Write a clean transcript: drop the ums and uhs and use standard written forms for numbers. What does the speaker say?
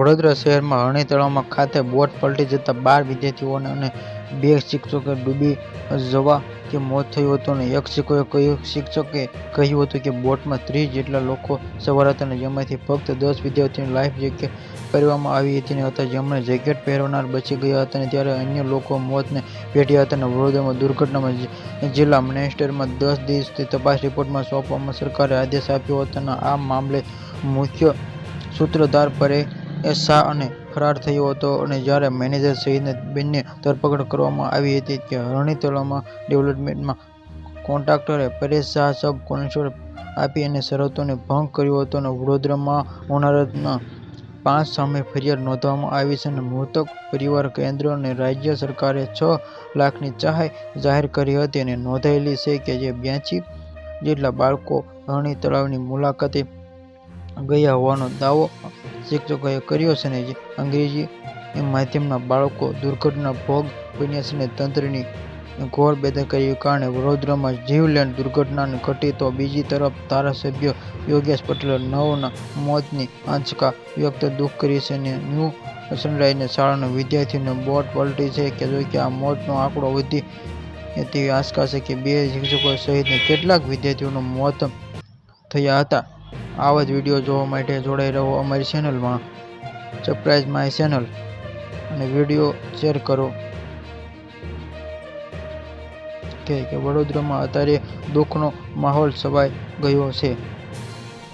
વડોદરા શહેરમાં હરણી તળાવ ખાતે બોટ પલટી જતા 12 વિદ્યાર્થીઓને અને 2 શિક્ષકોને ડૂબી જવાથી મોત થયું હતું અને એક શિક્ષકે કહ્યું હતું કે બોટમાં 30 જેટલા લોકો સવાર હતા અને જેમાંથી ફક્ત 10 વિદ્યાર્થીઓને લાઈફ જેકેટ પહેરવામાં આવી હતી જેમણે જેકેટ પહેરનાર બચી ગયા હતા ત્યારે અન્ય લોકો મોતને ભેટ્યા હતા. વડોદરા દુર્ઘટના જિલ્લા મેજિસ્ટ્રેટમાં 10 દિવસની તપાસ રિપોર્ટ સોંપવા સરકારે આદેશ આપ્યો હતો અને આ મામલે મુખ્ય સૂત્રધાર પરેશ શાહ અને ફરાર થયો હતો અને જ્યારે મેનેજર સહિતની બંને ધરપકડ કરવામાં આવી હતી. હરણી તળાવ ડેવલપમેન્ટ કોન્ટ્રાક્ટરે પરેશ શાહ સબ કોન્ટ્રાક્ટ આપી અને શરતોનો ભંગ કર્યો હતો. વડોદરામાં હોનારતના 5 સામે ફરિયાદ નોંધવામાં આવી છે અને મૃતક પરિવાર કેન્દ્ર અને રાજ્ય સરકારે 6 લાખની સહાય જાહેર કરી હતી અને નોંધાયેલી છે કે 82 જેટલા બાળકો હરણી તળાવની મુલાકાતે ગયા હોવાનો દાવો શિક્ષકોએ કર્યો છે અને અંગ્રેજી માધ્યમના બાળકો દુર્ઘટના ભોગ બન્યા છે અને તંત્રની ઘોર બેદરકારીને કારણે વડોદરામાં જીવલેણ દુર્ઘટના ઘટી તો બીજી તરફ ધારાસભ્ય યોગેશ પટેલે 9ના મોતની આશંકા વ્યક્ત દુઃખ કરી છે અને ન્યૂ સનરાઈઝ શાળાના વિદ્યાર્થીઓની બોટ પલટી છે કે આ મોતનો આંકડો વધી તેવી આશંકા છે કે 2 શિક્ષકો સહિત કેટલાક વિદ્યાર્થીઓના મોત થયા હતા. આવા જ વિડીયો જોવા માટે જોડાઈ રહો અમારી ચેનલમાં. સબસ્ક્રાઇબ માય ચેનલ અને વિડીયો શેર કરો. કે વડોદરામાં અત્યારે દુઃખનો માહોલ છવાઈ ગયો છે.